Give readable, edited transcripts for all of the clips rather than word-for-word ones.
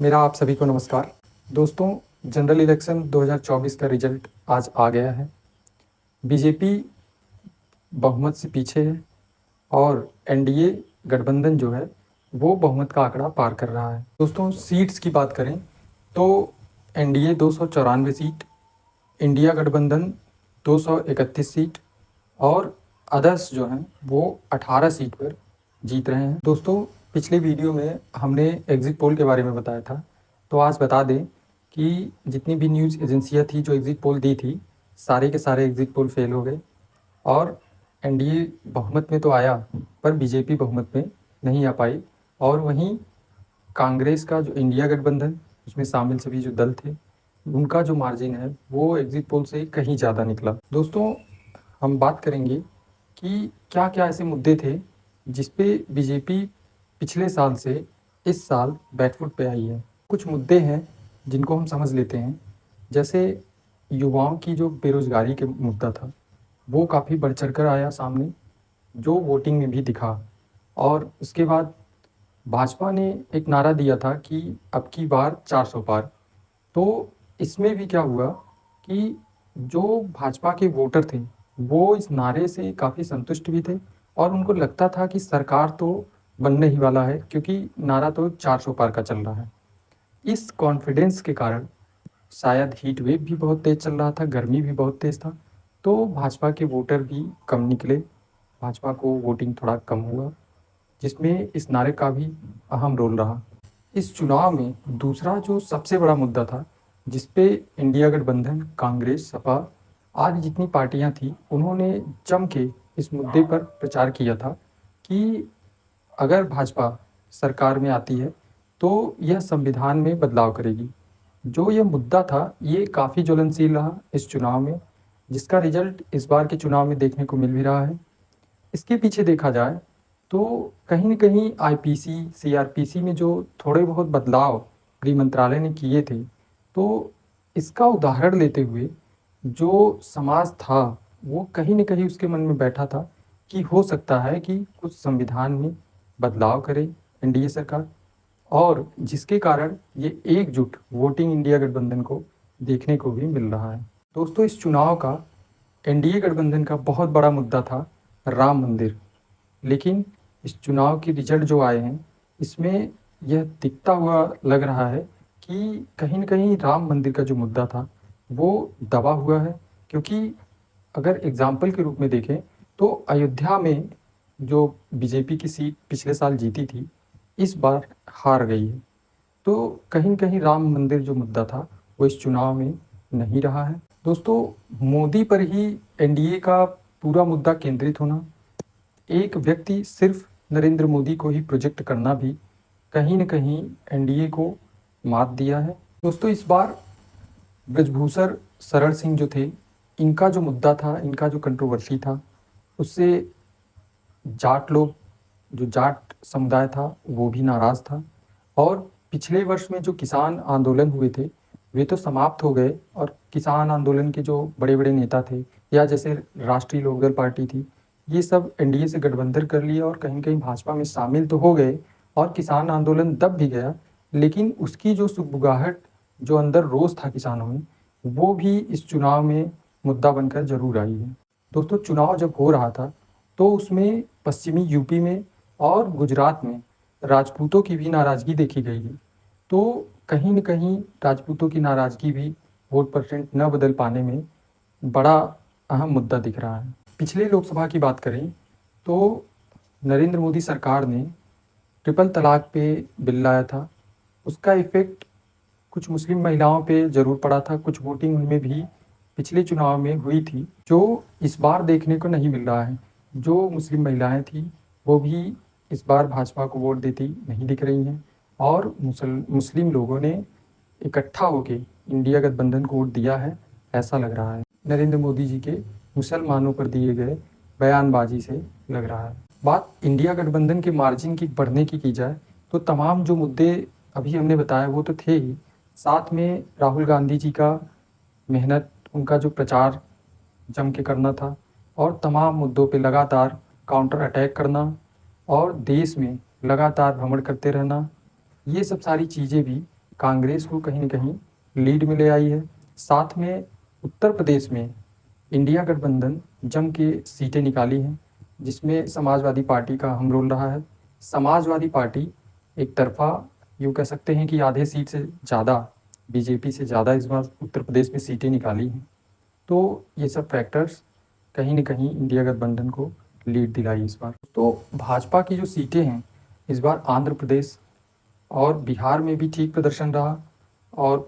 मेरा आप सभी को नमस्कार। दोस्तों, जनरल इलेक्शन 2024 का रिजल्ट आज आ गया है। बीजेपी बहुमत से पीछे है और एनडीए गठबंधन जो है वो बहुमत का आंकड़ा पार कर रहा है। दोस्तों, सीट्स की बात करें तो एनडीए 294 सीट, इंडिया गठबंधन 231 सीट और अदर्स जो हैं वो 18 सीट पर जीत रहे हैं। दोस्तों, पिछले वीडियो में हमने एग्ज़िट पोल के बारे में बताया था, तो आज बता दें कि जितनी भी न्यूज़ एजेंसियां थी जो एग्ज़िट पोल दी थी, सारे के सारे एग्ज़िट पोल फेल हो गए और एनडीए बहुमत में तो आया पर बीजेपी बहुमत में नहीं आ पाई। और वहीं कांग्रेस का जो इंडिया गठबंधन, उसमें शामिल सभी जो दल थे, उनका जो मार्जिन है वो एग्ज़िट पोल से कहीं ज़्यादा निकला। दोस्तों, हम बात करेंगे कि क्या क्या ऐसे मुद्दे थे जिस पे बीजेपी पिछले साल से इस साल बैकफुट पे आई है। कुछ मुद्दे हैं जिनको हम समझ लेते हैं, जैसे युवाओं की जो बेरोजगारी के मुद्दा था वो काफ़ी बढ़ चढ़ कर आया सामने, जो वोटिंग में भी दिखा। और उसके बाद भाजपा ने एक नारा दिया था कि अब की बार 400 पार। तो इसमें भी क्या हुआ कि जो भाजपा के वोटर थे वो इस नारे से काफ़ी संतुष्ट भी थे और उनको लगता था कि सरकार तो बनने ही वाला है, क्योंकि नारा तो 400 पार का चल रहा है। इस कॉन्फिडेंस के कारण शायद हीट वेव भी बहुत तेज़ चल रहा था, गर्मी भी बहुत तेज़ था, तो भाजपा के वोटर भी कम निकले, भाजपा को वोटिंग थोड़ा कम हुआ, जिसमें इस नारे का भी अहम रोल रहा। इस चुनाव में दूसरा जो सबसे बड़ा मुद्दा था, जिस पे इंडिया गठबंधन, कांग्रेस, सपा आदि जितनी पार्टियां थी, उन्होंने जम के इस मुद्दे पर प्रचार किया था कि अगर भाजपा सरकार में आती है तो यह संविधान में बदलाव करेगी। जो यह मुद्दा था ये काफ़ी ज्वलनशील रहा इस चुनाव में, जिसका रिजल्ट इस बार के चुनाव में देखने को मिल भी रहा है। इसके पीछे देखा जाए तो कहीं न कहीं आईपीसी, सीआरपीसी में जो थोड़े बहुत बदलाव गृह मंत्रालय ने किए थे, तो इसका उदाहरण लेते हुए जो समाज था, वो कहीं न कहीं उसके मन में बैठा था कि हो सकता है कि कुछ संविधान में बदलाव करे एनडीए सरकार, और जिसके कारण ये एकजुट वोटिंग इंडिया गठबंधन को देखने को भी मिल रहा है। दोस्तों, इस चुनाव का एनडीए गठबंधन का बहुत बड़ा मुद्दा था राम मंदिर। लेकिन इस चुनाव के रिजल्ट जो आए हैं, इसमें यह दिखता हुआ लग रहा है कि कहीं न कहीं राम मंदिर का जो मुद्दा था, वो दबा हुआ है। क्योंकि अगर एग्ज़ाम्पल के रूप में देखें, तो अयोध्या में जो बीजेपी की सीट पिछले साल जीती थी, इस बार हार गई है। तो कहीं न कहीं राम मंदिर जो मुद्दा था, वो इस चुनाव में नहीं रहा है। दोस्तों, मोदी पर ही एनडीए का पूरा मुद्दा केंद्रित होना, एक व्यक्ति सिर्फ नरेंद्र मोदी को ही प्रोजेक्ट करना भी कहीं न कहीं एनडीए को मात दिया है। दोस्तों, इस बार ब्रजभूषण शरण सिंह जो थे, इनका जो मुद्दा था, इनका जो कंट्रोवर्सी था, उससे जाट लोग, जो जाट समुदाय था, वो भी नाराज़ था। और पिछले वर्ष में जो किसान आंदोलन हुए थे, वे तो समाप्त हो गए और किसान आंदोलन के जो बड़े-बड़े नेता थे, या जैसे राष्ट्रीय लोकदल पार्टी थी, ये सब एनडीए से गठबंधन कर लिया और कहीं न कहीं भाजपा में शामिल तो हो गए और किसान आंदोलन दब भी गया। लेकिन उसकी जो सुगबुगाहट, जो अंदर रोष था किसानों में, वो भी इस चुनाव में मुद्दा बनकर ज़रूर आई है। दोस्तों, चुनाव जब हो रहा था, तो उसमें पश्चिमी यूपी में और गुजरात में राजपूतों की भी नाराज़गी देखी गई है। तो कहीं न कहीं राजपूतों की नाराज़गी भी वोट परसेंट न बदल पाने में बड़ा अहम मुद्दा दिख रहा है। पिछले लोकसभा की बात करें तो नरेंद्र मोदी सरकार ने ट्रिपल तलाक पे बिल लाया था। उसका इफ़ेक्ट कुछ मुस्लिम महिलाओं पे ज़रूर पड़ा था, कुछ वोटिंग उनमें भी पिछले चुनाव में हुई थी, जो इस बार देखने को नहीं मिल रहा है। जो मुस्लिम महिलाएँ थीं, वो भी इस बार भाजपा को वोट देती नहीं दिख रही हैं और मुस्लिम लोगों ने इकट्ठा होके इंडिया गठबंधन को वोट दिया है, ऐसा लग रहा है। नरेंद्र मोदी जी के मुसलमानों पर दिए गए बयानबाजी से लग रहा है। बात इंडिया गठबंधन के मार्जिन की बढ़ने की जाए तो तमाम जो मुद्दे अभी हमने बताया वो तो थे ही, साथ में राहुल गांधी जी का मेहनत, उनका जो प्रचार जम के करना था और तमाम मुद्दों पे लगातार काउंटर अटैक करना और देश में लगातार भ्रमण करते रहना, ये सब सारी चीज़ें भी कांग्रेस को कहीं न कहीं लीड में ले आई है। साथ में उत्तर प्रदेश में इंडिया गठबंधन जम के सीटें निकाली हैं, जिसमें समाजवादी पार्टी का अहम रोल रहा है। समाजवादी पार्टी एक तरफ़ा यूँ कह सकते हैं कि आधे सीट से ज़्यादा, बीजेपी से ज़्यादा इस बार उत्तर प्रदेश में सीटें निकाली हैं। तो ये सब फैक्टर्स कहीं न कहीं इंडिया गठबंधन को लीड दिलाई इस बार। तो भाजपा की जो सीटें हैं, इस बार आंध्र प्रदेश और बिहार में भी ठीक प्रदर्शन रहा और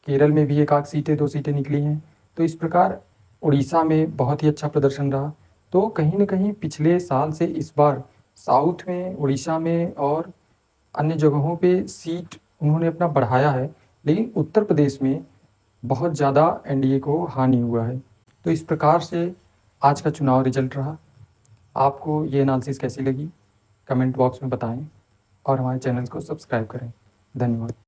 केरल में भी 1 आध सीटें 2 सीटें निकली हैं। तो इस प्रकार उड़ीसा में बहुत ही अच्छा प्रदर्शन रहा। तो कहीं न कहीं पिछले साल से इस बार साउथ में, उड़ीसा में और अन्य जगहों पे सीट उन्होंने अपना बढ़ाया है, लेकिन उत्तर प्रदेश में बहुत ज़्यादा एनडीए को हानि हुआ है। तो इस प्रकार से आज का चुनाव रिजल्ट रहा। आपको ये एनालिसिस कैसी लगी? कमेंट बॉक्स में बताएँ और हमारे चैनल को सब्सक्राइब करें। धन्यवाद।